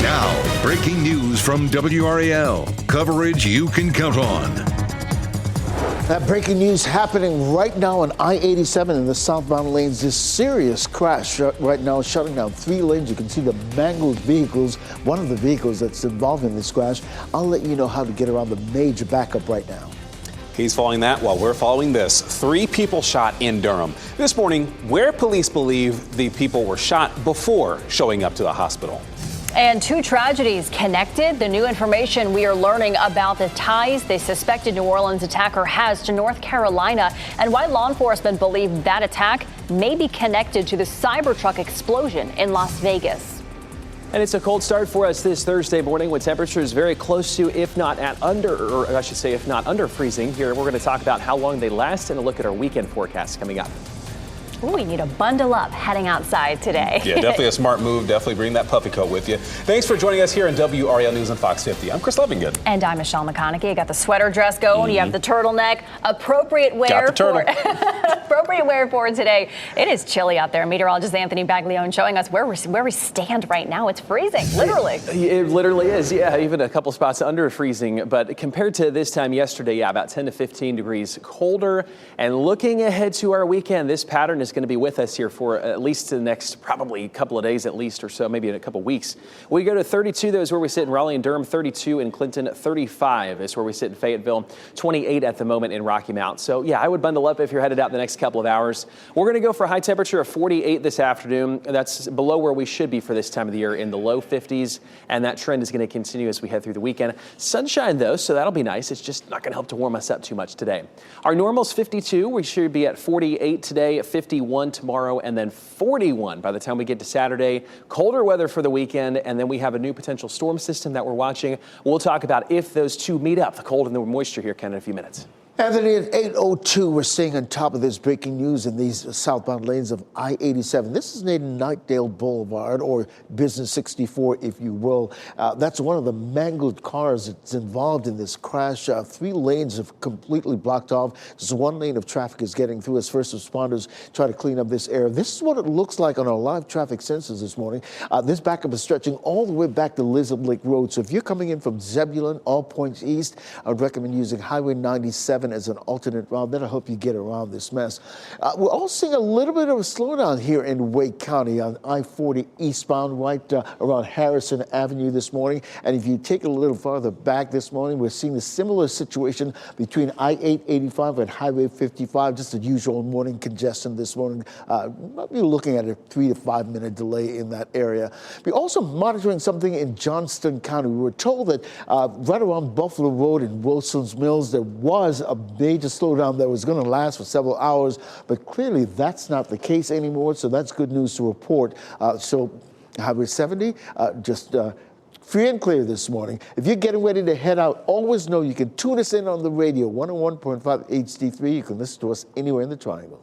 Now, breaking news from WRAL. Coverage you can count on. That breaking news happening right now on I-87 in the southbound lanes. This serious crash right now shutting down 3 lanes. You can see the mangled vehicles, one of the vehicles that's involved in this crash. I'll let you know how to get around the major backup right now. He's following that while we're following this. 3 people shot in Durham this morning, where police believe the people were shot before showing up to the hospital. And 2 tragedies connected. The new information we are learning about the ties the suspected New Orleans attacker has to North Carolina and why law enforcement believe that attack may be connected to the Cybertruck explosion in Las Vegas. And it's a cold start for us this Thursday morning with temperatures very close to, if not under freezing. Here, we're going to talk about how long they last and a look at our weekend forecast coming up. Ooh, you need to bundle up heading outside today. Yeah, definitely a smart move. Definitely bring that puffy coat with you. Thanks for joining us here on WRAL News on Fox 50. I'm Chris Levingood. And I'm Michelle McConaughey. You got the sweater dress going. You have the turtleneck. Appropriate wear appropriate wear for today. It is chilly out there. Meteorologist Anthony Baglione showing us where we stand right now. It's freezing, literally. It literally is. Yeah, even a couple spots under freezing. But compared to this time yesterday, yeah, about 10 to 15 degrees colder. And looking ahead to our weekend, this pattern is going to be with us here for at least the next probably couple of days at least or so, maybe in a couple of weeks. We go to 32, that is where we sit in Raleigh and Durham, 32 in Clinton, 35 is where we sit in Fayetteville, 28 at the moment in Rocky Mount. So yeah, I would bundle up if you're headed out the next couple of hours. We're going to go for a high temperature of 48 this afternoon. That's below where we should be for this time of the year, in the low 50s, and that trend is going to continue as we head through the weekend. Sunshine though, so that'll be nice. It's just not going to help to warm us up too much today. Our normal's 52. We should be at 48 today, 51 tomorrow, and then 41 by the time we get to Saturday. Colder weather for the weekend, and then we have a new potential storm system that we're watching. We'll talk about if those two meet up, the cold and the moisture here, Ken, in a few minutes. Anthony, at 8:02, we're staying on top of this breaking news in these southbound lanes of I-87. This is near Nightdale Boulevard, or Business 64, if you will. That's one of the mangled cars that's involved in this crash. 3 lanes have completely blocked off. Just 1 lane of traffic is getting through as first responders try to clean up this area. This is what it looks like on our live traffic sensors this morning. This backup is stretching all the way back to Lizard Lake Road. So if you're coming in from Zebulon, all points east, I would recommend using Highway 97 as an alternate route. That'll help you get around this mess. We're all seeing a little bit of a slowdown here in Wake County on I-40 eastbound, right around Harrison Avenue this morning. And if you take it a little farther back this morning, we're seeing a similar situation between I-885 and Highway 55, just the usual morning congestion this morning. Might be looking at a 3 to 5 minute delay in that area. We're also monitoring something in Johnston County. We were told that right around Buffalo Road in Wilson's Mills, there was a major slowdown that was going to last for several hours, but clearly that's not the case anymore, so that's good news to report. So Highway 70, just free and clear this morning. If you're getting ready to head out, always know you can tune us in on the radio, 101.5 HD3. You can listen to us anywhere in the Triangle.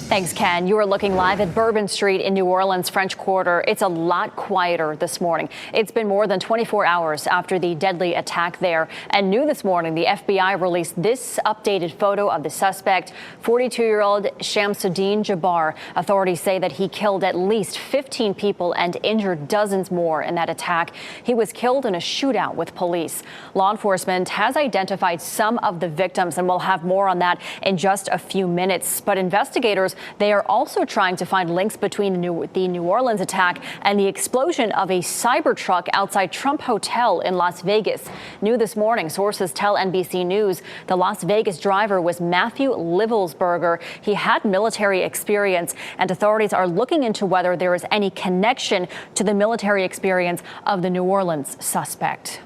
Thanks, Ken. You are looking live at Bourbon Street in New Orleans, French Quarter. It's a lot quieter this morning. It's been more than 24 hours after the deadly attack there. And new this morning, the FBI released this updated photo of the suspect, 42-year-old Shamsuddin Jabbar. Authorities say that he killed at least 15 people and injured dozens more in that attack. He was killed in a shootout with police. Law enforcement has identified some of the victims, and we'll have more on that in just a few minutes. But investigators, they are also trying to find links between the New Orleans attack and the explosion of a Cybertruck outside Trump Hotel in Las Vegas. New this morning, sources tell NBC News the Las Vegas driver was Matthew Livelsberger. He had military experience, and authorities are looking into whether there is any connection to the military experience of the New Orleans suspect.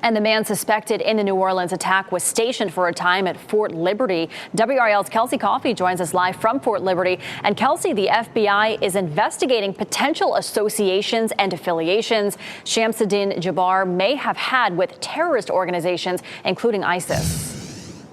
And the man suspected in the New Orleans attack was stationed for a time at Fort Liberty. WRAL's Kelsey Coffey joins us live from Fort Liberty. And Kelsey, the FBI is investigating potential associations and affiliations Shamsuddin Jabbar may have had with terrorist organizations, including ISIS.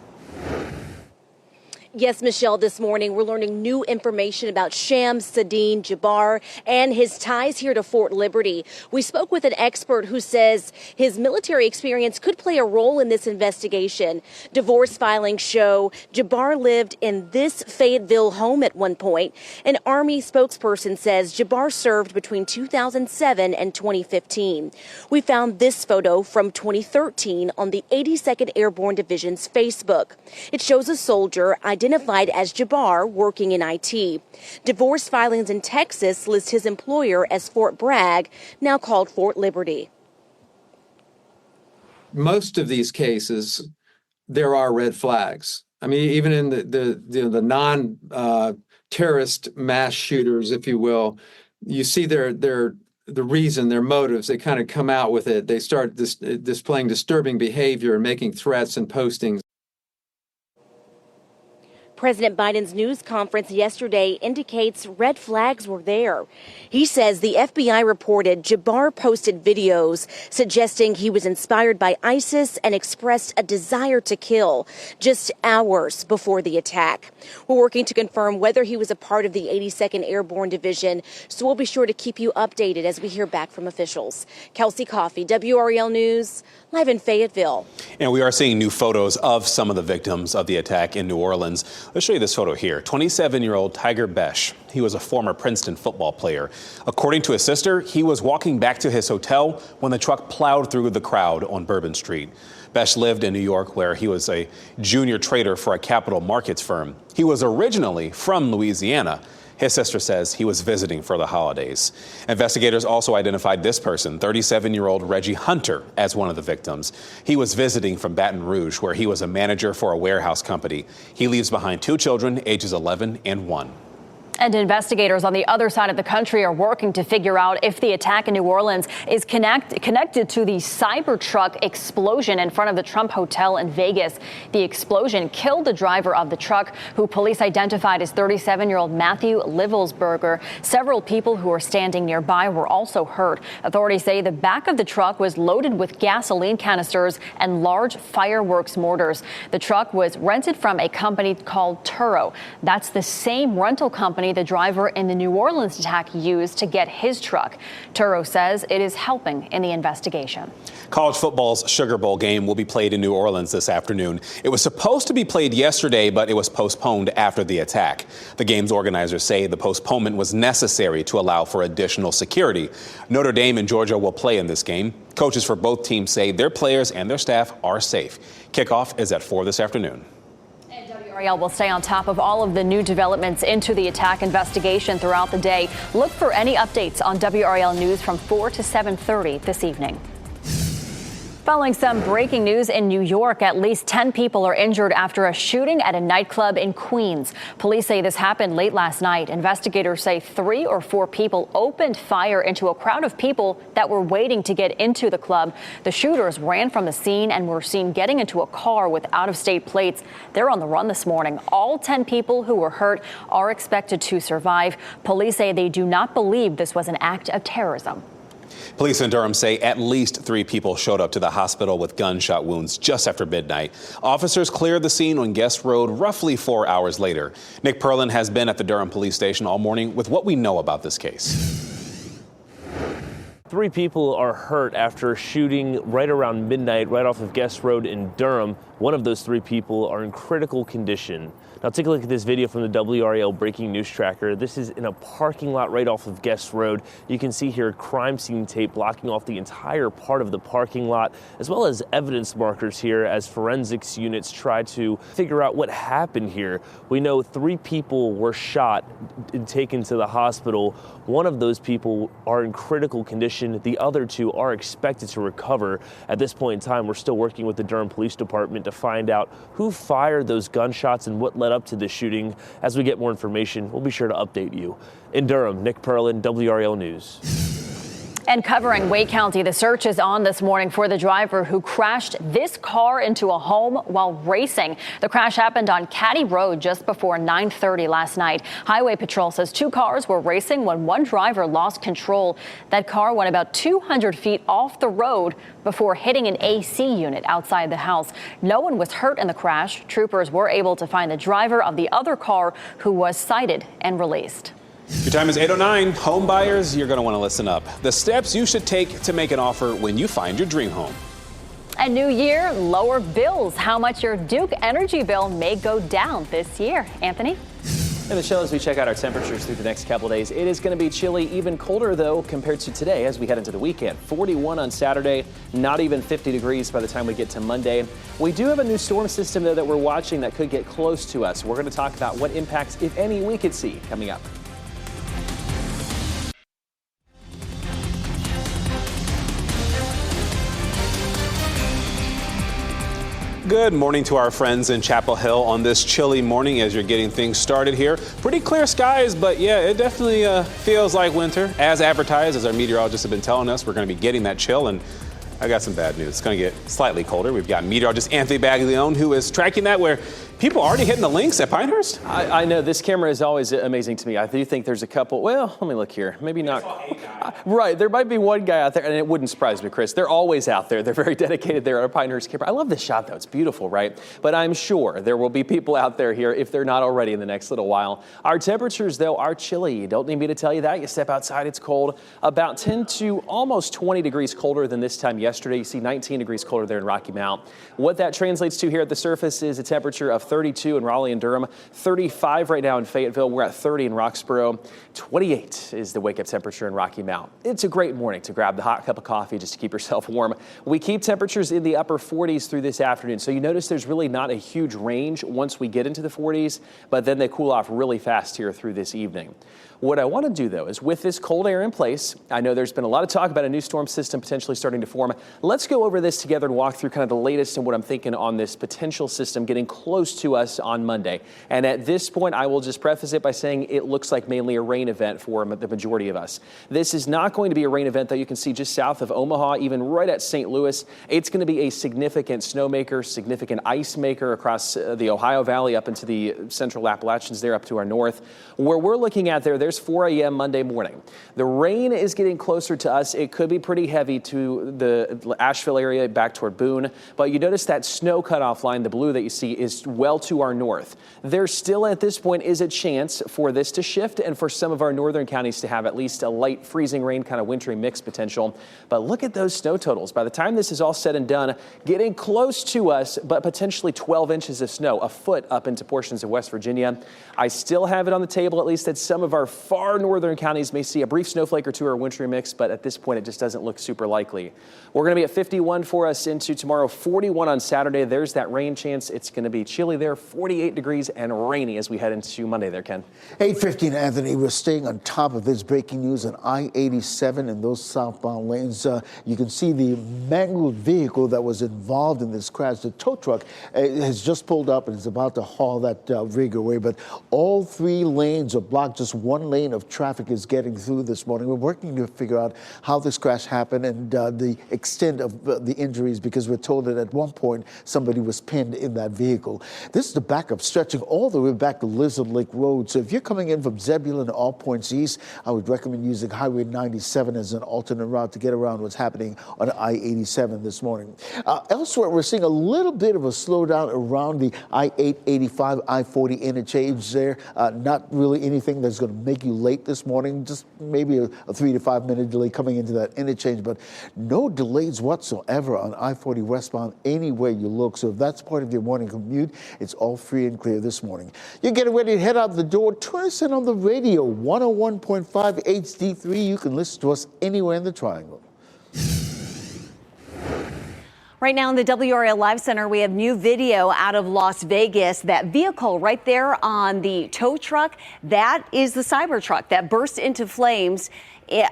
Yes, Michelle, this morning we're learning new information about Shams Sadine Jabbar and his ties here to Fort Liberty. We spoke with an expert who says his military experience could play a role in this investigation. Divorce filings show Jabbar lived in this Fayetteville home at one point. An Army spokesperson says Jabbar served between 2007 and 2015. We found this photo from 2013 on the 82nd Airborne Division's Facebook. It shows a soldier identified as Jabbar working in IT. Divorce filings in Texas list his employer as Fort Bragg, now called Fort Liberty. Most of these cases, there are red flags. I mean, even in the non-terrorist mass shooters, if you will, you see the reason, their motives, they kind of come out with it. They start displaying disturbing behavior and making threats and postings. President Biden's news conference yesterday indicates red flags were there. He says the FBI reported Jabbar posted videos suggesting he was inspired by ISIS and expressed a desire to kill just hours before the attack. We're working to confirm whether he was a part of the 82nd Airborne Division, so we'll be sure to keep you updated as we hear back from officials. Kelsey Coffey, WRAL News, live in Fayetteville. And we are seeing new photos of some of the victims of the attack in New Orleans. Let's show you this photo here. 27-year-old Tiger Besh. He was a former Princeton football player. According to his sister, he was walking back to his hotel when the truck plowed through the crowd on Bourbon Street. Besh lived in New York, where he was a junior trader for a capital markets firm. He was originally from Louisiana. His sister says he was visiting for the holidays. Investigators also identified this person, 37-year-old Reggie Hunter, as one of the victims. He was visiting from Baton Rouge, where he was a manager for a warehouse company. He leaves behind 2 children, ages 11 and 1. And investigators on the other side of the country are working to figure out if the attack in New Orleans is connected to the Cybertruck explosion in front of the Trump Hotel in Vegas. The explosion killed the driver of the truck, who police identified as 37-year-old Matthew Livelsberger. Several people who were standing nearby were also hurt. Authorities say the back of the truck was loaded with gasoline canisters and large fireworks mortars. The truck was rented from a company called Turo. That's the same rental company the driver in the New Orleans attack used to get his truck. Turo says it is helping in the investigation. College football's Sugar Bowl game will be played in New Orleans this afternoon. It was supposed to be played yesterday, but it was postponed after the attack. The game's organizers say the postponement was necessary to allow for additional security. Notre Dame and Georgia will play in this game. Coaches for both teams say their players and their staff are safe. Kickoff is at 4 this afternoon. WRAL will stay on top of all of the new developments into the attack investigation throughout the day. Look for any updates on WRAL News from 4 to 7:30 this evening. Following some breaking news in New York, at least 10 people are injured after a shooting at a nightclub in Queens. Police say this happened late last night. Investigators say 3 or 4 people opened fire into a crowd of people that were waiting to get into the club. The shooters ran from the scene and were seen getting into a car with out-of-state plates. They're on the run this morning. All 10 people who were hurt are expected to survive. Police say they do not believe this was an act of terrorism. Police in Durham say at least 3 people showed up to the hospital with gunshot wounds just after midnight. Officers cleared the scene on Guest Road roughly 4 hours later. Nick Perlin has been at the Durham Police Station all morning with what we know about this case. 3 people are hurt after a shooting right around midnight right off of Guest Road in Durham. One of those 3 people are in critical condition. Now take a look at this video from the WRAL breaking news tracker. This is in a parking lot right off of Guest Road. You can see here crime scene tape blocking off the entire part of the parking lot, as well as evidence markers here as forensics units try to figure out what happened here. We know 3 people were shot and taken to the hospital. One of those people are in critical condition. The other 2 are expected to recover. At this point in time, we're still working with the Durham Police Department to find out who fired those gunshots and what led up to this shooting. As we get more information, we'll be sure to update you. In Durham, Nick Perlin, WRAL News. And covering Wake County, the search is on this morning for the driver who crashed this car into a home while racing. The crash happened on Caddy Road just before 9:30 last night. Highway Patrol says two cars were racing when one driver lost control. That car went about 200 feet off the road before hitting an AC unit outside the house. No one was hurt in the crash. Troopers were able to find the driver of the other car, who was cited and released. Your time is 8:09. Home buyers, you're going to want to listen up. The steps you should take to make an offer when you find your dream home. A new year, lower bills. How much your Duke energy bill may go down this year. Anthony? And Michelle, as we check out our temperatures through the next couple of days, it is going to be chilly, even colder, though, compared to today as we head into the weekend. 41 on Saturday, not even 50 degrees by the time we get to Monday. We do have a new storm system, though, that we're watching that could get close to us. We're going to talk about what impacts, if any, we could see coming up. Good morning to our friends in Chapel Hill on this chilly morning as you're getting things started here. Pretty clear skies, but yeah, it definitely feels like winter. As advertised, as our meteorologists have been telling us, we're going to be getting that chill, and I got some bad news. It's going to get slightly colder. We've got meteorologist Anthony Baglione, who is tracking that, where people are already hitting the links at Pinehurst. I know this camera is always amazing to me. I do think there's a couple. Well, let me look here. Maybe not. Right. There might be one guy out there, and it wouldn't surprise me, Chris. They're always out there. They're very dedicated there at Pinehurst camera. I love this shot, though. It's beautiful, right? But I'm sure there will be people out there here, if they're not already, in the next little while. Our temperatures, though, are chilly. You don't need me to tell you that. You step outside, it's cold. About 10 to almost 20 degrees colder than this time yesterday. You see 19 degrees colder there in Rocky Mount. What that translates to here at the surface is a temperature of 32 in Raleigh and Durham, 35 right now in Fayetteville. We're at 30 in Roxborough. 28 is the wake-up temperature in Rocky Mount. It's a great morning to grab the hot cup of coffee just to keep yourself warm. We keep temperatures in the upper 40s through this afternoon, so you notice there's really not a huge range once we get into the 40s, but then they cool off really fast here through this evening. What I want to do, though, is with this cold air in place, I know there's been a lot of talk about a new storm system potentially starting to form. Let's go over this together and walk through kind of the latest and what I'm thinking on this potential system getting close to us on Monday. And at this point, I will just preface it by saying it looks like mainly a rain event for the majority of us. This is not going to be a rain event that you can see just south of Omaha, even right at St. Louis. It's going to be a significant snowmaker, significant ice maker across the Ohio Valley up into the central Appalachians there up to our north. Where we're looking at there's 4 a.m. Monday morning. The rain is getting closer to us. It could be pretty heavy to the Asheville area back toward Boone, but you notice that snow cutoff line, the blue that you see, is well to our north. There still at this point is a chance for this to shift and for some of our northern counties to have at least a light freezing rain, kind of wintry mix potential. But look at those snow totals. By the time this is all said and done, getting close to us, but potentially 12 inches of snow, a foot up into portions of West Virginia. I still have it on the table, at least that some of our far northern counties may see a brief snowflake or two or a wintry mix, but at this point it just doesn't look super likely. We're going to be at 51 for us into tomorrow, 41 on Saturday. There's that rain chance. It's going to be chilly there, 48 degrees and rainy as we head into Monday there, Ken. 8:15, Anthony. We're staying on top of this breaking news on I-87 and those southbound lanes. You can see the mangled vehicle that was involved in this crash. The tow truck has just pulled up and is about to haul that rig away, but all three lanes are blocked. Just one lane of traffic is getting through this morning. We're working to figure out how this crash happened and the extent of the injuries, because we're told that at one point somebody was pinned in that vehicle. This is the backup stretching all the way back to Lizard Lake Road. So if you're coming in from Zebulon to all points east, I would recommend using Highway 97 as an alternate route to get around what's happening on I-87 this morning. Elsewhere, we're seeing a little bit of a slowdown around the I-8, 85, I-40 interchange there. Not really anything that's going to make you late this morning, just maybe a 3 to 5 minute delay coming into that interchange, but no delays whatsoever on I-40 westbound anywhere you look. So if that's part of your morning commute, it's all free and clear this morning. You're getting ready to head out the door. Turn us in on the radio, 101.5 HD3. You can listen to us anywhere in the Triangle. Right now in the WRAL Live Center, we have new video out of Las Vegas. That vehicle right there on the tow truck, that is the Cybertruck that burst into flames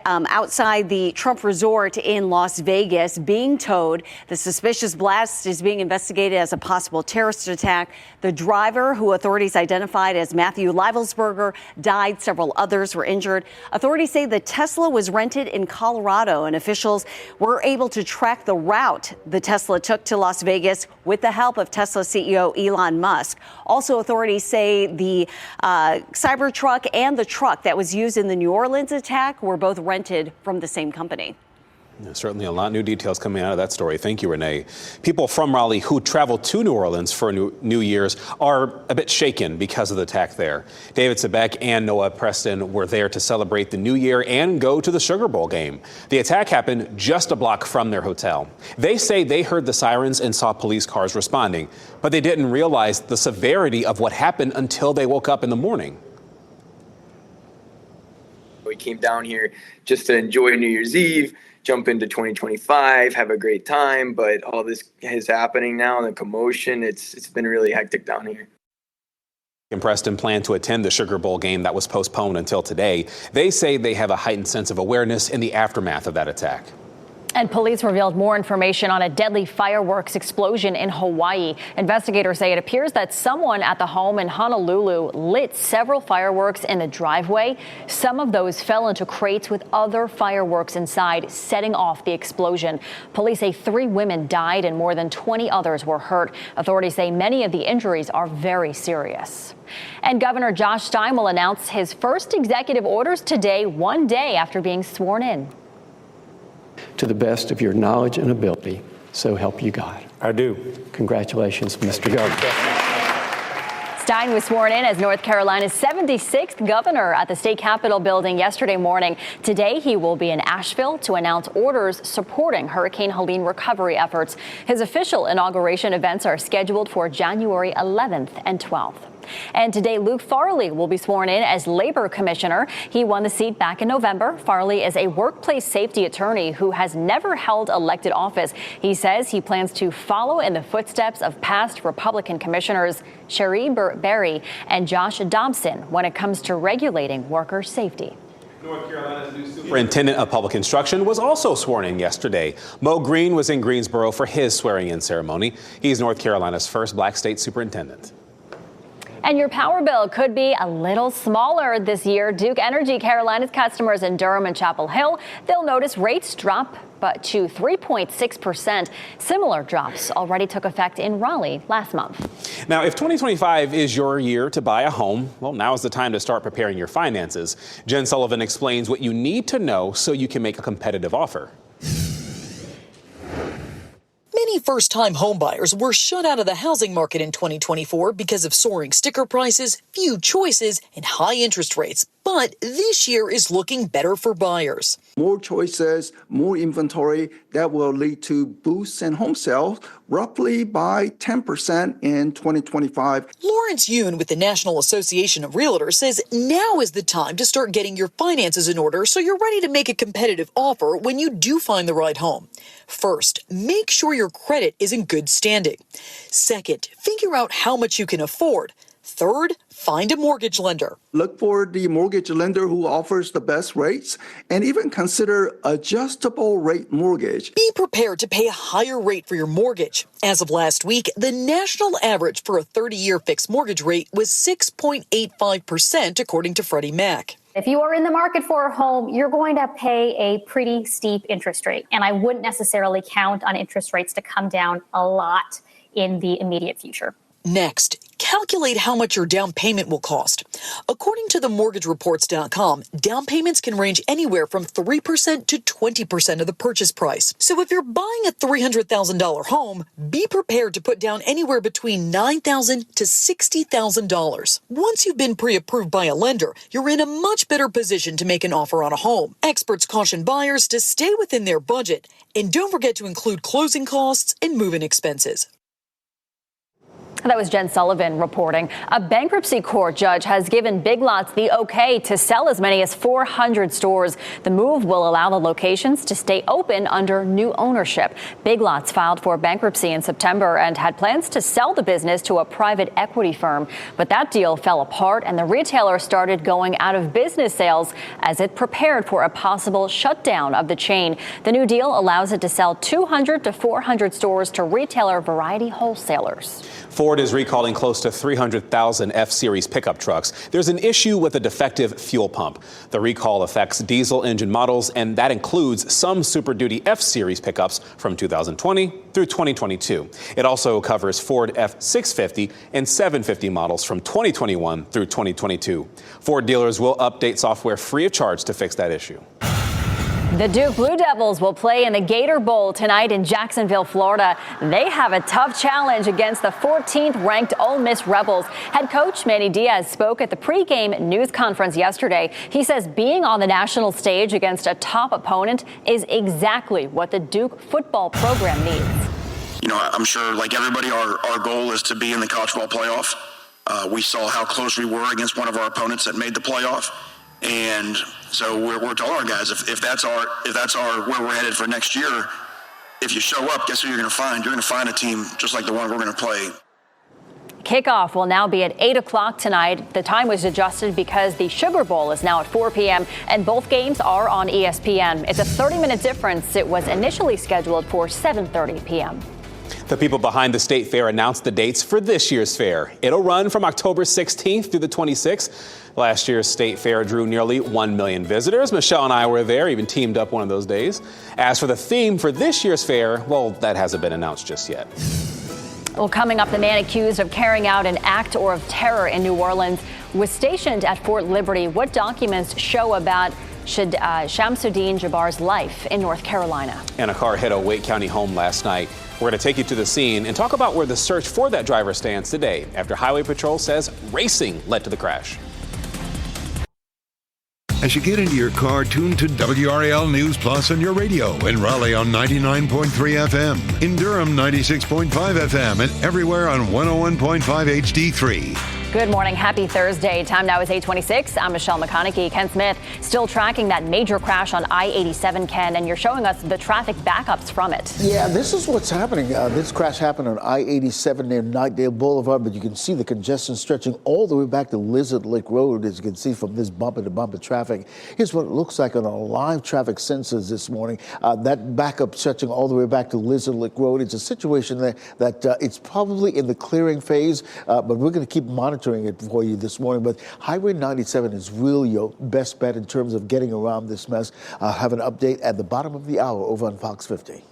outside the Trump Resort in Las Vegas being towed. The suspicious blast is being investigated as a possible terrorist attack. The driver, who authorities identified as Matthew Livelsberger, died. Several others were injured. Authorities say the Tesla was rented in Colorado, and officials were able to track the route the Tesla took to Las Vegas with the help of Tesla CEO Elon Musk. Also, authorities say the Cybertruck and the truck that was used in the New Orleans attack were both rented from the same company. Certainly a lot of new details coming out of that story. Thank you, Renee. People from Raleigh who traveled to New Orleans for New Year's are a bit shaken because of the attack there. David Sebeck and Noah Preston were there to celebrate the New Year and go to the Sugar Bowl game. The attack happened just a block from their hotel. They say they heard the sirens and saw police cars responding, but they didn't realize the severity of what happened until they woke up in the morning. We came down here just to enjoy New Year's Eve, jump into 2025, have a great time, but all this is happening now, the commotion, it's been really hectic down here. And Preston planned to attend the Sugar Bowl game that was postponed until today. They say they have a heightened sense of awareness in the aftermath of that attack. And police revealed more information on a deadly fireworks explosion in Hawaii. Investigators say it appears that someone at the home in Honolulu lit several fireworks in the driveway. Some of those fell into crates with other fireworks inside, setting off the explosion. Police say 3 women died and more than 20 others were hurt. Authorities say many of the injuries are very serious. And Governor Josh Stein will announce his first executive orders today, one day after being sworn in. To the best of your knowledge and ability, so help you God. I do. Congratulations, Mr. Governor. Stein was sworn in as North Carolina's 76th governor at the state capitol building yesterday morning. Today, he will be in Asheville to announce orders supporting Hurricane Helene recovery efforts. His official inauguration events are scheduled for January 11th and 12th. And today, Luke Farley will be sworn in as labor commissioner. He won the seat back in November. Farley is a workplace safety attorney who has never held elected office. He says he plans to follow in the footsteps of past Republican commissioners Sherry Berry and Josh Dobson when it comes to regulating worker safety. North Carolina's new superintendent of public instruction was also sworn in yesterday. Mo Green was in Greensboro for his swearing-in ceremony. He's North Carolina's first black state superintendent. And your power bill could be a little smaller this year. Duke Energy Carolina's customers in Durham and Chapel Hill, they'll notice rates drop but to 3.6%. Similar drops already took effect in Raleigh last month. Now, if 2025 is your year to buy a home, well, now is the time to start preparing your finances. Jen Sullivan explains what you need to know so you can make a competitive offer. Many first-time homebuyers were shut out of the housing market in 2024 because of soaring sticker prices, few choices, and high interest rates. But this year is looking better for buyers. More choices, more inventory, that will lead to boosts in home sales roughly by 10% in 2025. Lawrence Yoon with the National Association of Realtors says now is the time to start getting your finances in order so you're ready to make a competitive offer when you do find the right home. First, make sure your credit is in good standing. Second, figure out how much you can afford. Third, find a mortgage lender. Look for the mortgage lender who offers the best rates and even consider adjustable rate mortgage. Be prepared to pay a higher rate for your mortgage. As of last week, the national average for a 30-year fixed mortgage rate was 6.85%, according to Freddie Mac. If you are in the market for a home, you're going to pay a pretty steep interest rate. And I wouldn't necessarily count on interest rates to come down a lot in the immediate future. Next, calculate how much your down payment will cost. According to themortgagereports.com, down payments can range anywhere from 3% to 20% of the purchase price. So if you're buying a $300,000 home, be prepared to put down anywhere between $9,000 to $60,000. Once you've been pre-approved by a lender, you're in a much better position to make an offer on a home. Experts caution buyers to stay within their budget and don't forget to include closing costs and move-in expenses. That was Jen Sullivan reporting. A bankruptcy court judge has given Big Lots the okay to sell as many as 400 stores. The move will allow the locations to stay open under new ownership. Big Lots filed for bankruptcy in September and had plans to sell the business to a private equity firm. But that deal fell apart and the retailer started going out of business sales as it prepared for a possible shutdown of the chain. The new deal allows it to sell 200 to 400 stores to retailer Variety wholesalers. Ford is recalling close to 300,000 F-Series pickup trucks. There's an issue with a defective fuel pump. The recall affects diesel engine models, and that includes some Super Duty F-Series pickups from 2020 through 2022. It also covers Ford F650 and 750 models from 2021 through 2022. Ford dealers will update software free of charge to fix that issue. The Duke Blue Devils will play in the Gator Bowl tonight in Jacksonville, Florida. They have a tough challenge against the 14th ranked Ole Miss Rebels. Head coach Manny Diaz spoke at the pregame news conference yesterday. He says being on the national stage against a top opponent is exactly what the Duke football program needs. You know, I'm sure, like everybody, our goal is to be in the college football playoff. We saw how close we were against one of our opponents that made the playoff. And so we're telling our guys, if that's our where we're headed for next year, if you show up, guess who you're going to find? You're going to find a team just like the one we're going to play. Kickoff will now be at 8 o'clock tonight. The time was adjusted because the Sugar Bowl is now at 4 p.m. and both games are on ESPN. It's a 30-minute difference. It was initially scheduled for 7:30 p.m. The people behind the State Fair announced the dates for this year's fair. It'll run from October 16th through the 26th. Last year's State Fair drew nearly 1 million visitors. Michelle and I were there, even teamed up one of those days. As for the theme for this year's fair, well, that hasn't been announced just yet. Well, coming up, the man accused of carrying out an act of terror in New Orleans was stationed at Fort Liberty. What documents show about Shamsuddin Jabbar's life in North Carolina? And a car hit a Wake County home last night. We're going to take you to the scene and talk about where the search for that driver stands today after Highway Patrol says racing led to the crash. As you get into your car, tune to WRAL News Plus on your radio. In Raleigh on 99.3 FM. In Durham, 96.5 FM. And everywhere on 101.5 HD3. Good morning. Happy Thursday. Time now is 8:26. I'm Michelle McConaughey. Ken Smith still tracking that major crash on I-87, Ken, and you're showing us the traffic backups from it. Yeah, this is what's happening. This crash happened on I-87 near Nightdale Boulevard, but you can see the congestion stretching all the way back to Lizard Lake Road, as you can see from this bumper-to-bumper traffic. Here's what it looks like on our live traffic sensors this morning. That backup stretching all the way back to Lizard Lake Road. It's a situation that it's probably in the clearing phase, but we're going to keep monitoring it for you this morning. But Highway 97 is really your best bet in terms of getting around this mess. I'll have an update at the bottom of the hour over on Fox 50.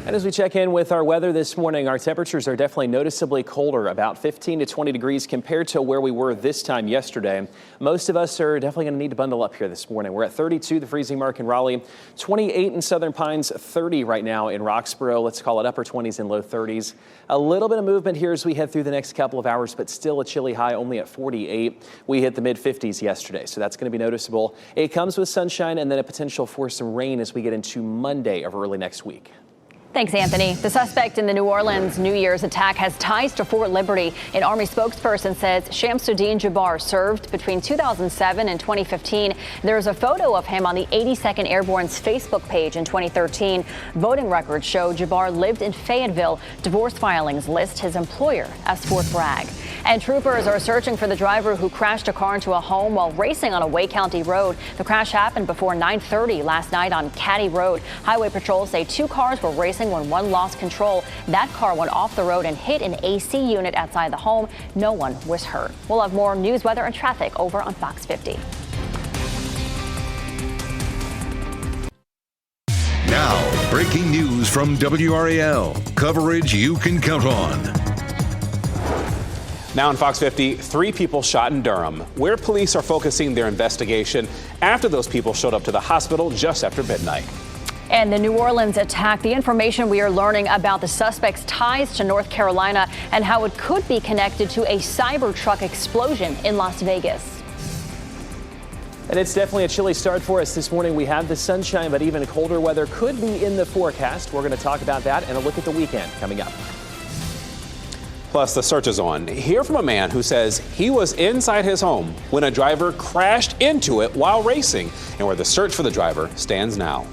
And as we check in with our weather this morning, our temperatures are definitely noticeably colder, about 15 to 20 degrees compared to where we were this time yesterday. Most of us are definitely going to need to bundle up here this morning. We're at 32, the freezing mark in Raleigh, 28 in Southern Pines, 30 right now in Roxborough. Let's call it upper 20s and low 30s. A little bit of movement here as we head through the next couple of hours, but still a chilly high only at 48. We hit the mid 50s yesterday, so that's going to be noticeable. It comes with sunshine and then a potential for some rain as we get into Monday of early next week. Thanks, Anthony. The suspect in the New Orleans New Year's attack has ties to Fort Liberty. An Army spokesperson says Shamsuddin Jabbar served between 2007 and 2015. There is a photo of him on the 82nd Airborne's Facebook page in 2013. Voting records show Jabbar lived in Fayetteville. Divorce filings list his employer as Fort Bragg. And troopers are searching for the driver who crashed a car into a home while racing on a Wake County road. The crash happened before 9:30 last night on Caddy Road. Highway Patrol say two cars were racing when one lost control. That car went off the road and hit an AC unit outside the home. No one was hurt. We'll have more news, weather, and traffic over on Fox 50. Now, breaking news from WRAL. Coverage you can count on. Now on Fox 50, 3 people shot in Durham, where police are focusing their investigation after those people showed up to the hospital just after midnight. And the New Orleans attack, the information we are learning about the suspect's ties to North Carolina and how it could be connected to a Cybertruck explosion in Las Vegas. And it's definitely a chilly start for us this morning. We have the sunshine, but even colder weather could be in the forecast. We're going to talk about that and a look at the weekend coming up. Plus, the search is on. Hear from a man who says he was inside his home when a driver crashed into it while racing, and where the search for the driver stands now.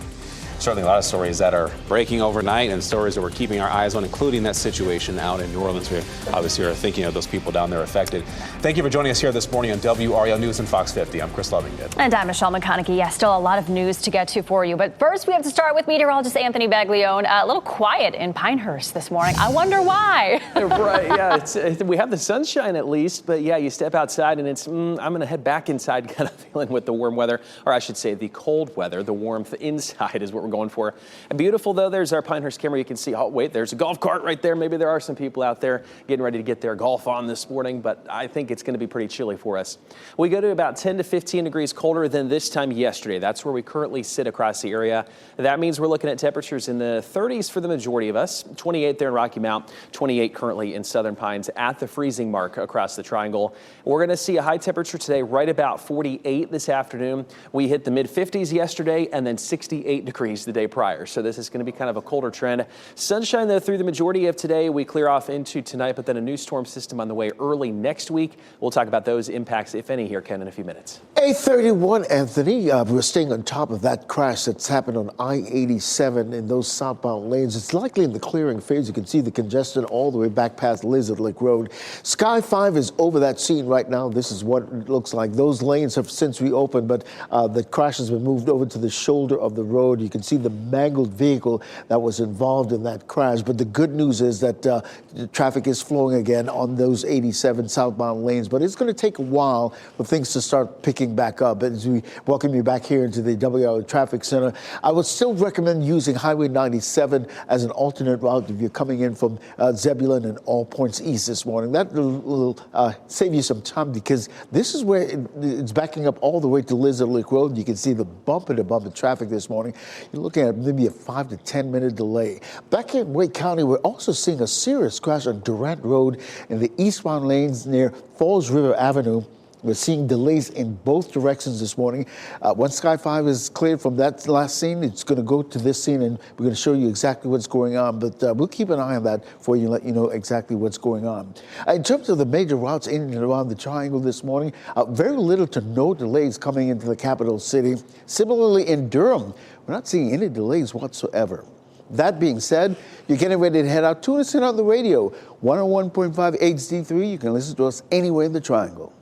Certainly a lot of stories that are breaking overnight and stories that we're keeping our eyes on, including that situation out in New Orleans. We obviously are thinking of those people down there affected. Thank you for joining us here this morning on WRAL News and Fox 50. I'm Chris Lovington. And I'm Michelle McConaughey. Yeah, still a lot of news to get to for you. But first, we have to start with meteorologist Anthony Baglione. A little quiet in Pinehurst this morning. I wonder why. Right, yeah. We have the sunshine at least, but yeah, you step outside and it's, I'm going to head back inside kind of feeling with the warm weather, or I should say the cold weather. The warmth inside is what we're going for. And beautiful, though, there's our Pinehurst camera. You can see, oh, wait, there's a golf cart right there. Maybe there are some people out there getting ready to get their golf on this morning, but I think it's going to be pretty chilly for us. We go to about 10 to 15 degrees colder than this time yesterday. That's where we currently sit across the area. That means we're looking at temperatures in the 30s for the majority of us. 28 there in Rocky Mount, 28 currently in Southern Pines, at the freezing mark across the triangle. We're going to see a high temperature today, right about 48 this afternoon. We hit the mid-50s yesterday and then 68 degrees the day prior. So this is going to be kind of a colder trend. Sunshine, though, through the majority of today. We clear off into tonight, but then a new storm system on the way early next week. We'll talk about those impacts, if any, here, Ken, in a few minutes. 8:31, Anthony. We're staying on top of that crash that's happened on I-87 in those southbound lanes. It's likely in the clearing phase. You can see the congestion all the way back past Lizard Lake Road. Sky 5 is over that scene right now. This is what it looks like. Those lanes have since reopened, but the crash has been moved over to the shoulder of the road. You can see the mangled vehicle that was involved in that crash. But the good news is that the traffic is flowing again on those 87 southbound lanes. But it's going to take a while for things to start picking back up. As we welcome you back here into the WRAL Traffic Center, I would still recommend using Highway 97 as an alternate route if you're coming in from Zebulon and all points east this morning. That will save you some time, because this is where it's backing up all the way to Lizard Lake Road. You can see the bumper-to-bumper traffic this morning. You're looking at maybe a 5 to 10 minute delay. Back in Wake County, we're also seeing a serious crash on Durant Road in the eastbound lanes near Falls River Avenue. We're seeing delays in both directions this morning. Once Sky 5 is cleared from that last scene, it's going to go to this scene, and we're going to show you exactly what's going on. But we'll keep an eye on that for you and let you know exactly what's going on. In terms of the major routes in and around the Triangle this morning, very little to no delays coming into the capital city. Similarly, in Durham, we're not seeing any delays whatsoever. That being said, you're getting ready to head out. Tune us in on the radio, 101.5 HD3. You can listen to us anywhere in the Triangle.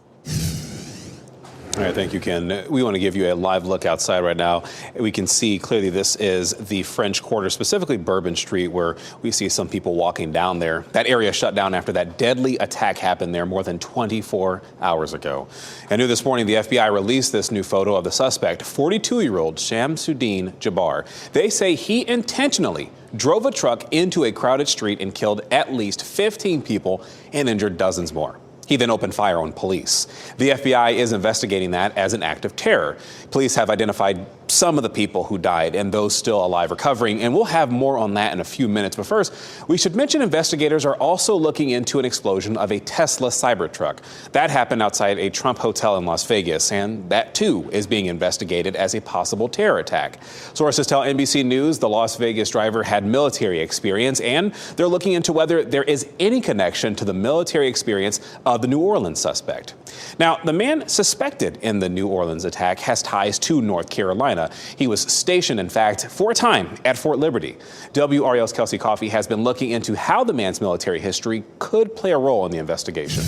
All right, thank you, Ken. We want to give you a live look outside right now. We can see clearly this is the French Quarter, specifically Bourbon Street, where we see some people walking down there. That area shut down after that deadly attack happened there more than 24 hours ago. And new this morning, the FBI released this new photo of the suspect, 42-year-old Shamsuddin Jabbar. They say he intentionally drove a truck into a crowded street and killed at least 15 people and injured dozens more. He then opened fire on police. The FBI is investigating that as an act of terror. Police have identified some of the people who died and those still alive recovering, and we'll have more on that in a few minutes. But first, we should mention investigators are also looking into an explosion of a Tesla Cybertruck. That happened outside a Trump hotel in Las Vegas, and that too is being investigated as a possible terror attack. Sources tell NBC News the Las Vegas driver had military experience, and they're looking into whether there is any connection to the military experience of the New Orleans suspect. Now, the man suspected in the New Orleans attack has ties to North Carolina. He was stationed, in fact, for a time at Fort Liberty. WRAL's Kelsey Coffey has been looking into how the man's military history could play a role in the investigation.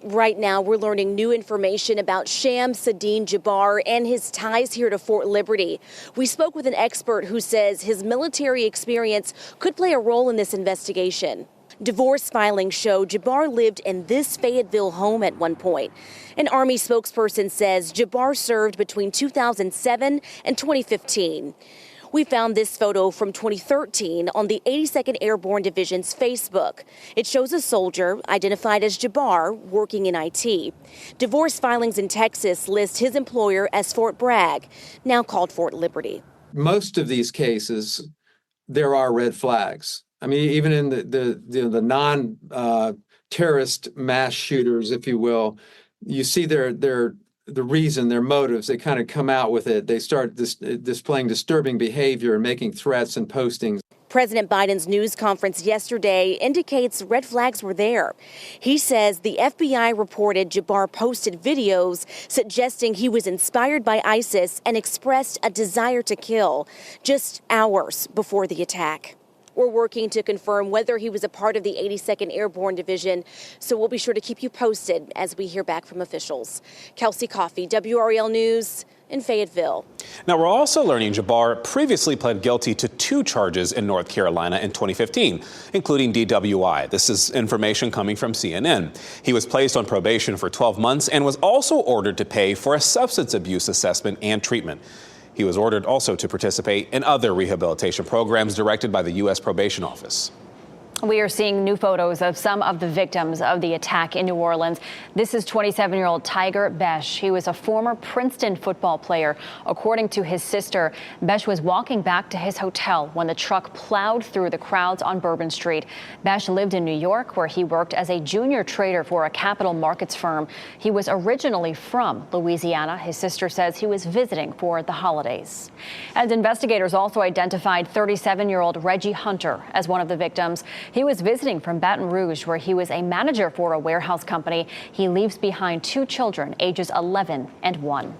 Right now, we're learning new information about Shamsuddin Jabbar and his ties here to Fort Liberty. We spoke with an expert who says his military experience could play a role in this investigation. Divorce filings show Jabbar lived in this Fayetteville home at one point. An Army spokesperson says Jabbar served between 2007 and 2015. We found this photo from 2013 on the 82nd Airborne Division's Facebook. It shows a soldier identified as Jabbar working in IT. Divorce filings in Texas list his employer as Fort Bragg, now called Fort Liberty. Most of these cases, there are red flags. I mean, even in the non-terrorist mass shooters, if you will, you see the reason, their motives. They kind of come out with it. They start displaying disturbing behavior and making threats and postings. President Biden's news conference yesterday indicates red flags were there. He says the FBI reported Jabbar posted videos suggesting he was inspired by ISIS and expressed a desire to kill just hours before the attack. We're working to confirm whether he was a part of the 82nd Airborne Division, so we'll be sure to keep you posted as we hear back from officials. Kelsey Coffey, WRAL News in Fayetteville. Now, we're also learning Jabbar previously pled guilty to 2 charges in North Carolina in 2015, including DWI. This is information coming from CNN. He was placed on probation for 12 months and was also ordered to pay for a substance abuse assessment and treatment. He was ordered also to participate in other rehabilitation programs directed by the U.S. Probation Office. We are seeing new photos of some of the victims of the attack in New Orleans. This is 27-year-old Tiger Besh. He was a former Princeton football player. According to his sister, Besh was walking back to his hotel when the truck plowed through the crowds on Bourbon Street. Besh lived in New York, where he worked as a junior trader for a capital markets firm. He was originally from Louisiana. His sister says he was visiting for the holidays. And investigators also identified 37-year-old Reggie Hunter as one of the victims. He was visiting from Baton Rouge, where he was a manager for a warehouse company. He leaves behind 2 children, ages 11 and 1.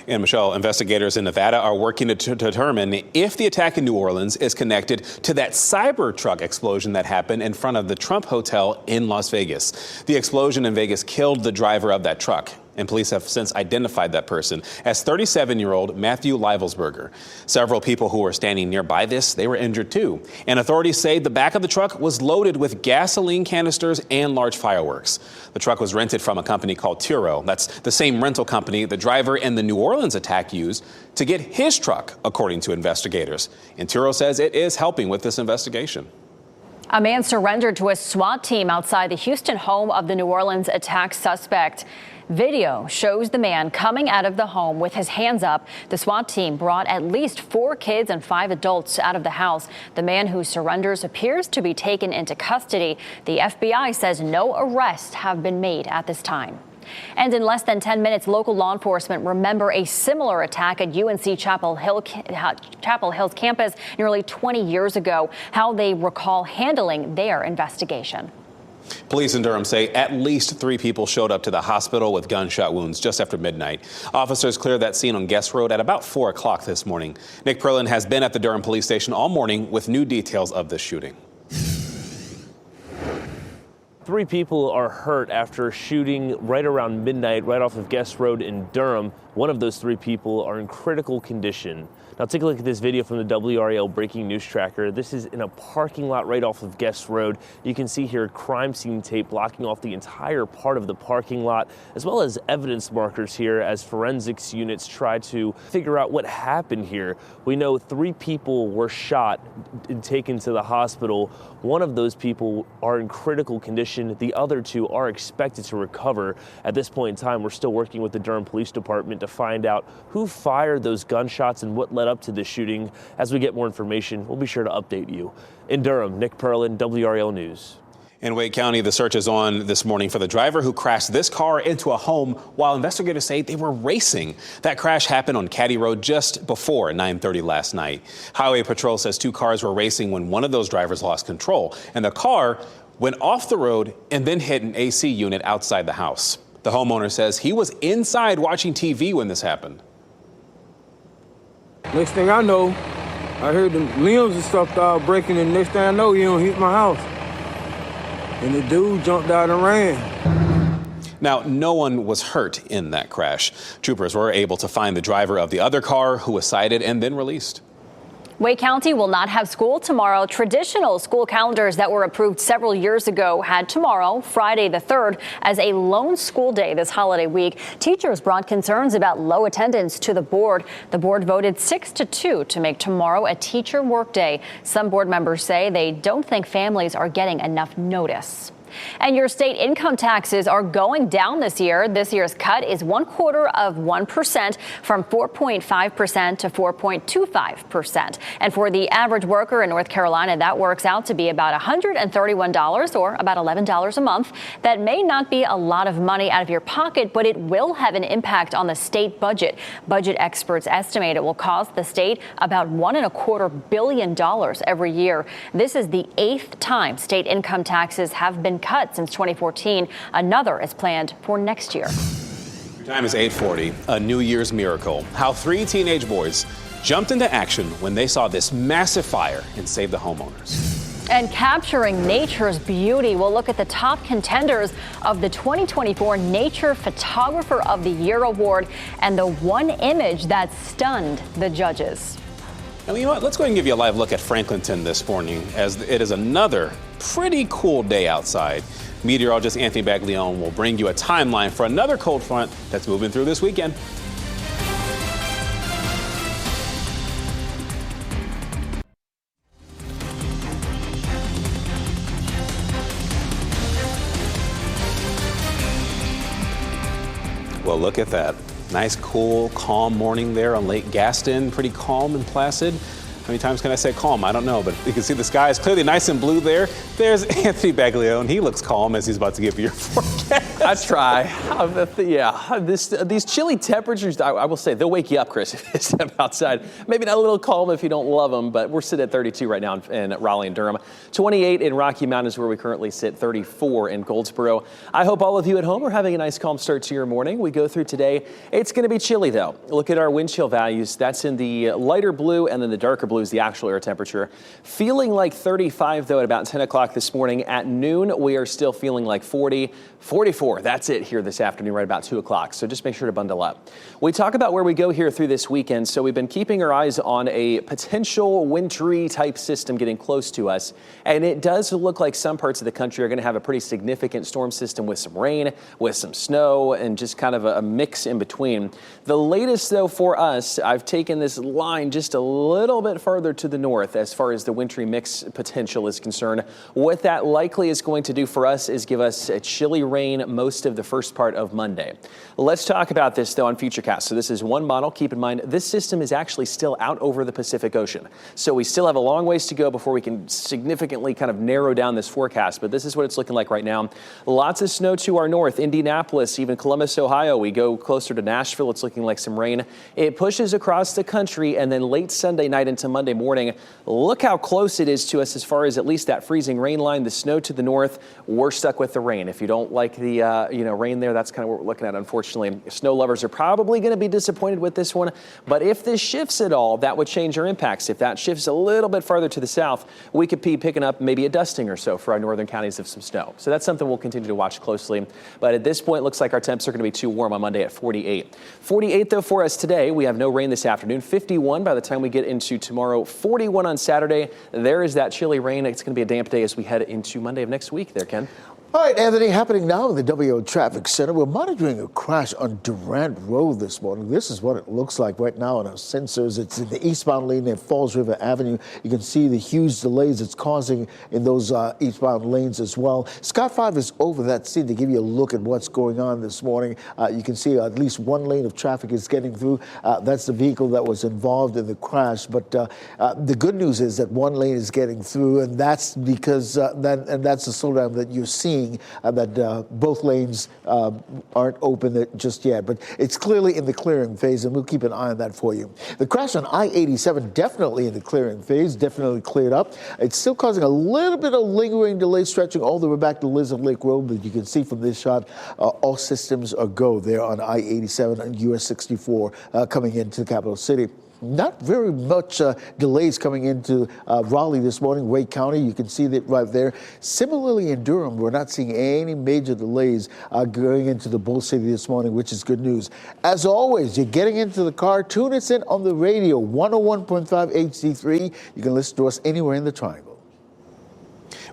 And Michelle, investigators in Nevada are working to determine if the attack in New Orleans is connected to that Cybertruck explosion that happened in front of the Trump Hotel in Las Vegas. The explosion in Vegas killed the driver of that truck, and police have since identified that person as 37-year-old Matthew Livelsberger. Several people who were standing nearby they were injured too. And authorities say the back of the truck was loaded with gasoline canisters and large fireworks. The truck was rented from a company called Turo. That's the same rental company the driver in the New Orleans attack used to get his truck, according to investigators. And Turo says it is helping with this investigation. A man surrendered to a SWAT team outside the Houston home of the New Orleans attack suspect. Video shows the man coming out of the home with his hands up. The SWAT team brought at least 4 kids and 5 adults out of the house. The man who surrenders appears to be taken into custody. The FBI says no arrests have been made at this time. And in less than 10 minutes, local law enforcement remember a similar attack at UNC Chapel Hill's campus nearly 20 years ago, how they recall handling their investigation. Police in Durham say at least 3 people showed up to the hospital with gunshot wounds just after midnight. Officers cleared that scene on Guest Road at about 4 o'clock this morning. Nick Perlin has been at the Durham police station all morning with new details of this shooting. 3 people are hurt after shooting right around midnight right off of Guest Road in Durham. One of those 3 people are in critical condition. Now take a look at this video from the WRAL breaking news tracker. This is in a parking lot right off of Guest Road. You can see here crime scene tape blocking off the entire part of the parking lot, as well as evidence markers here as forensics units try to figure out what happened here. We know 3 people were shot and taken to the hospital. One of those people are in critical condition. The other 2 are expected to recover. At this point in time, we're still working with the Durham Police Department to find out who fired those gunshots and what led up to this shooting. As we get more information, we'll be sure to update you. In Durham, Nick Perlin, WRAL News. In Wake County, the search is on this morning for the driver who crashed this car into a home while investigators say they were racing. That crash happened on Caddy Road just before 9:30 last night. Highway Patrol says 2 cars were racing when one of those drivers lost control, and the car went off the road and then hit an AC unit outside the house. The homeowner says he was inside watching TV when this happened. Next thing I know, I heard the limbs and stuff started breaking, and next thing I know, he done hit my house. And the dude jumped out and ran. Now, no one was hurt in that crash. Troopers were able to find the driver of the other car, who was cited and then released. Wake County will not have school tomorrow. Traditional school calendars that were approved several years ago had tomorrow, Friday the 3rd, as a lone school day this holiday week. Teachers brought concerns about low attendance to the board. The board voted 6-2 to make tomorrow a teacher workday. Some board members say they don't think families are getting enough notice. And your state income taxes are going down this year. This year's cut is 0.25% from 4.5% to 4.25%. And for the average worker in North Carolina, that works out to be about $131 or about $11 a month. That may not be a lot of money out of your pocket, but it will have an impact on the state budget. Budget experts estimate it will cost the state about $1.25 billion every year. This is the 8th time state income taxes have been cut since 2014. Another is planned for next year. Time is 8:40. A New Year's miracle. How 3 teenage boys jumped into action when they saw this massive fire and saved the homeowners. And capturing nature's beauty, we'll look at the top contenders of the 2024 Nature Photographer of the Year Award and the one image that stunned the judges. And you know what? Let's go ahead and give you a live look at Franklinton this morning, as it is another pretty cool day outside. Meteorologist Anthony Baglione will bring you a timeline for another cold front that's moving through this weekend. Well, look at that. Nice, cool, calm morning there on Lake Gaston. Pretty calm and placid. How many times can I say calm? I don't know, but you can see the sky is clearly nice and blue there. There's Anthony Baglione. He looks calm as he's about to give you your forecast. I try. These chilly temperatures, I will say, they'll wake you up, Chris, if you step outside. Maybe not a little calm if you don't love them, but we're sitting at 32 right now in Raleigh and Durham. 28 in Rocky Mountains, where we currently sit, 34 in Goldsboro. I hope all of you at home are having a nice, calm start to your morning. We go through today. It's going to be chilly, though. Look at our wind chill values. That's in the lighter blue, and then the darker blue is the actual air temperature. Feeling like 35, though, at about 10 o'clock this morning. At noon, we are still feeling like 40, 44. That's it here this afternoon, right about 2 o'clock. So just make sure to bundle up. We talk about where we go here through this weekend. So we've been keeping our eyes on a potential wintry type system getting close to us. And it does look like some parts of the country are going to have a pretty significant storm system with some rain, with some snow, and just kind of a mix in between. The latest, though, for us, I've taken this line just a little bit further to the north as far as the wintry mix potential is concerned. What that likely is going to do for us is give us a chilly rain most of the first part of Monday. Let's talk about this, though, on Futurecast. So this is one model. Keep in mind, this system is actually still out over the Pacific Ocean. So we still have a long ways to go before we can significantly kind of narrow down this forecast. But this is what it's looking like right now. Lots of snow to our north, Indianapolis, even Columbus, Ohio. We go closer to Nashville. It's looking like some rain. It pushes across the country, and then late Sunday night into Monday morning, look how close it is to us as far as at least that freezing rain line, the snow to the north. We're stuck with the rain. If you don't like the rain there, that's kind of what we're looking at, unfortunately. Snow lovers are probably going to be disappointed with this one, but if this shifts at all, that would change our impacts. If that shifts a little bit farther to the south, we could be picking up maybe a dusting or so for our northern counties of some snow. So that's something we'll continue to watch closely. But at this point, it looks like our temps are going to be too warm on Monday at 48. 48, though, for us today. We have no rain this afternoon. 51 by the time we get into tomorrow. 41 on Saturday. There is that chilly rain. It's going to be a damp day as we head into Monday of next week there, Ken. All right, Anthony, happening now in the WRAL Traffic Center. We're monitoring a crash on Durant Road this morning. This is what it looks like right now on our sensors. It's in the eastbound lane at Falls River Avenue. You can see the huge delays it's causing in those eastbound lanes as well. Scott 5 is over that scene to give you a look at what's going on this morning. You can see at least one lane of traffic is getting through. That's the vehicle that was involved in the crash. But the good news is that one lane is getting through, and that's because that's the slowdown that you're seeing. That both lanes aren't open just yet, but it's clearly in the clearing phase, and we'll keep an eye on that for you. The crash on I-87 definitely in the clearing phase, definitely cleared up. It's still causing a little bit of lingering delay stretching all the way back to Lizard Lake Road, but you can see from this shot, all systems are go there on I-87 and US 64 coming into the capital city. Not very much delays coming into Raleigh this morning, Wake County. You can see that right there. Similarly in Durham, we're not seeing any major delays going into the Bull City this morning, which is good news. As always, you're getting into the car. Tune us in on the radio, 101.5 HD3. You can listen to us anywhere in the Triangle.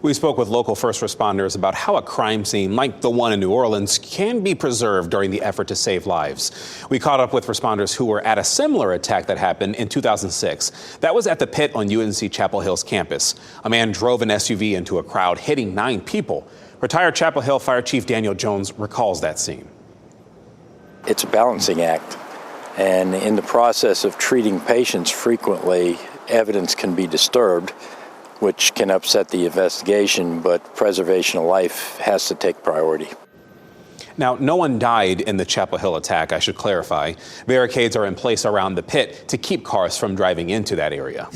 We spoke with local first responders about how a crime scene like the one in New Orleans can be preserved during the effort to save lives. We caught up with responders who were at a similar attack that happened in 2006. That was at the pit on UNC Chapel Hill's campus. A man drove an SUV into a crowd, hitting 9 people. Retired Chapel Hill Fire Chief Daniel Jones recalls that scene. It's a balancing act. And in the process of treating patients, frequently evidence can be disturbed, which can upset the investigation, but preservation of life has to take priority. Now, no one died in the Chapel Hill attack, I should clarify. Barricades are in place around the pit to keep cars from driving into that area.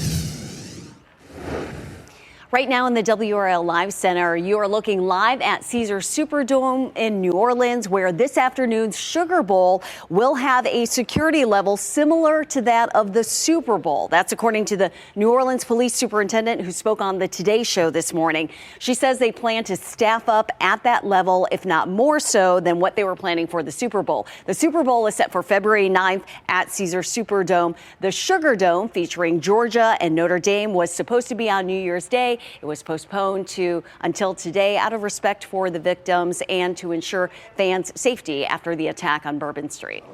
Right now in the WRAL Live Center, you are looking live at Caesars Superdome in New Orleans, where this afternoon's Sugar Bowl will have a security level similar to that of the Super Bowl. That's according to the New Orleans police superintendent who spoke on the Today Show this morning. She says they plan to staff up at that level, if not more so than what they were planning for the Super Bowl. The Super Bowl is set for February 9th at Caesars Superdome. The Sugar Dome, featuring Georgia and Notre Dame, was supposed to be on New Year's Day. It was postponed until today out of respect for the victims and to ensure fans' safety after the attack on Bourbon Street.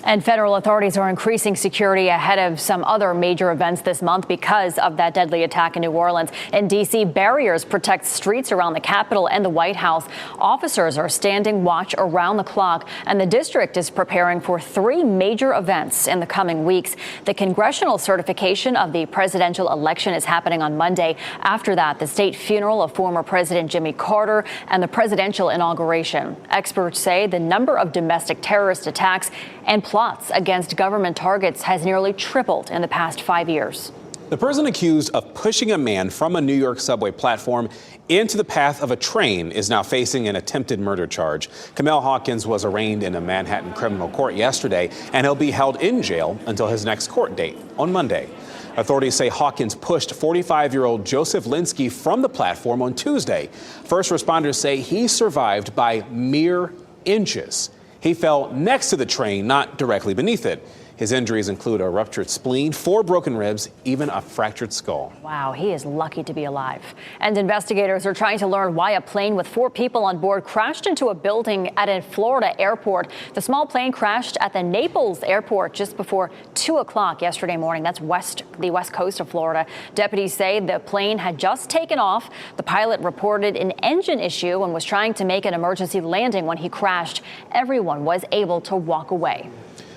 And federal authorities are increasing security ahead of some other major events this month because of that deadly attack in New Orleans. In D.C., barriers protect streets around the Capitol and the White House. Officers are standing watch around the clock, and the district is preparing for 3 major events in the coming weeks. The congressional certification of the presidential election is happening on Monday. After that, the state funeral of former President Jimmy Carter and the presidential inauguration. Experts say the number of domestic terrorist attacks and plots against government targets has nearly tripled in the past 5 years. The person accused of pushing a man from a New York subway platform into the path of a train is now facing an attempted murder charge. Kamel Hawkins was arraigned in a Manhattan criminal court yesterday, and he'll be held in jail until his next court date on Monday. Authorities say Hawkins pushed 45-year-old Joseph Linsky from the platform on Tuesday. First responders say he survived by mere inches. He fell next to the train, not directly beneath it. His injuries include a ruptured spleen, 4 broken ribs, even a fractured skull. Wow, he is lucky to be alive. And investigators are trying to learn why a plane with 4 people on board crashed into a building at a Florida airport. The small plane crashed at the Naples airport just before 2 o'clock yesterday morning. That's the west coast of Florida. Deputies say the plane had just taken off. The pilot reported an engine issue and was trying to make an emergency landing when he crashed. Everyone was able to walk away.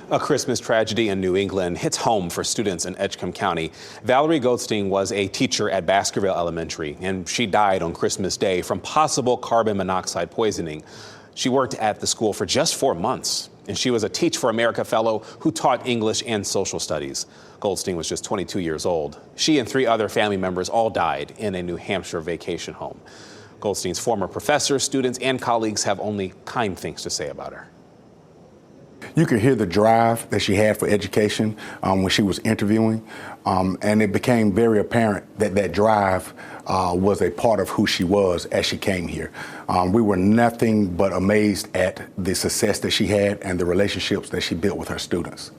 A Christmas tragedy in New England hits home for students in Edgecombe County. Valerie Goldstein was a teacher at Baskerville Elementary, and she died on Christmas Day from possible carbon monoxide poisoning. She worked at the school for just 4 months, and she was a Teach for America fellow who taught English and social studies. Goldstein was just 22 years old. She and 3 other family members all died in a New Hampshire vacation home. Goldstein's former professors, students, and colleagues have only kind things to say about her. You could hear the drive that she had for education when she was interviewing, and it became very apparent that that drive was a part of who she was as she came here. We were nothing but amazed at the success that she had and the relationships that she built with her students.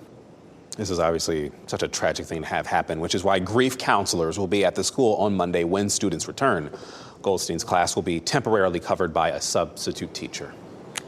This is obviously such a tragic thing to have happen, which is why grief counselors will be at the school on Monday when students return. Goldstein's class will be temporarily covered by a substitute teacher.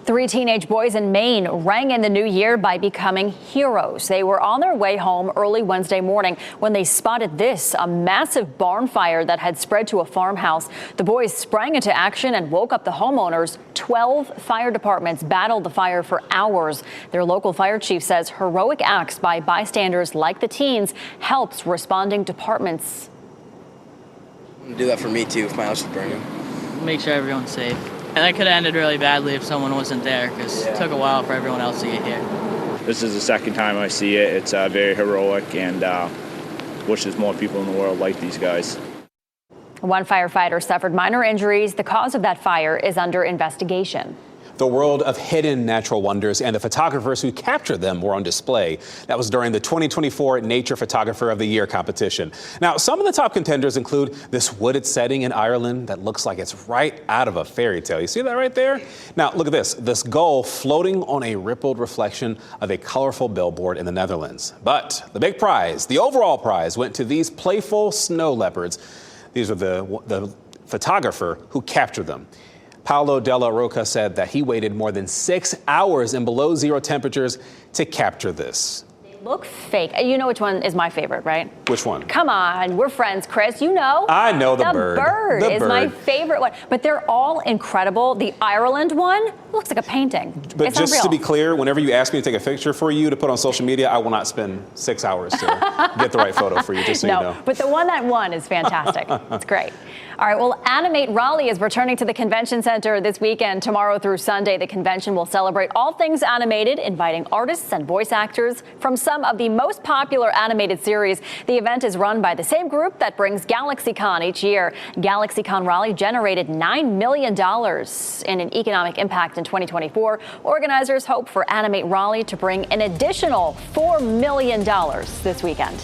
3 teenage boys in Maine rang in the new year by becoming heroes. They were on their way home early Wednesday morning when they spotted this, a massive barn fire that had spread to a farmhouse. The boys sprang into action and woke up the homeowners. 12 fire departments battled the fire for hours. Their local fire chief says heroic acts by bystanders like the teens helps responding departments. I'm gonna do that for me too if my house is burning. Make sure everyone's safe. And that could have ended really badly if someone wasn't there, because it took a while for everyone else to get here. This is the second time I see it. It's very heroic, and wish there's more people in the world like these guys. One firefighter suffered minor injuries. The cause of that fire is under investigation. The world of hidden natural wonders and the photographers who captured them were on display. That was during the 2024 Nature Photographer of the Year competition. Now, some of the top contenders include this wooded setting in Ireland that looks like it's right out of a fairy tale. You see that right there? Now, look at this gull floating on a rippled reflection of a colorful billboard in the Netherlands. But the big prize, the overall prize, went to these playful snow leopards. These are the photographer who captured them. Paolo Della Rocca said that he waited more than 6 hours in below zero temperatures to capture this. Look fake. You know which one is my favorite, right? Which one? Come on, we're friends, Chris. You know. I know the bird. The bird The is bird. my favorite one. But they're all incredible. The Ireland one looks like a painting. But it's just unreal. to be clear, whenever you ask me to take a picture for you to put on social media, I will not spend 6 hours to get the right photo for you, just so you know. But the one that won is fantastic. It's great. All right, well, Animate Raleigh is returning to the Convention Center this weekend. Tomorrow through Sunday, the convention will celebrate all things animated, inviting artists and voice actors from some of the most popular animated series. The event is run by the same group that brings GalaxyCon each year. GalaxyCon Raleigh generated $9 million in an economic impact in 2024. Organizers hope for Animate Raleigh to bring an additional $4 million this weekend.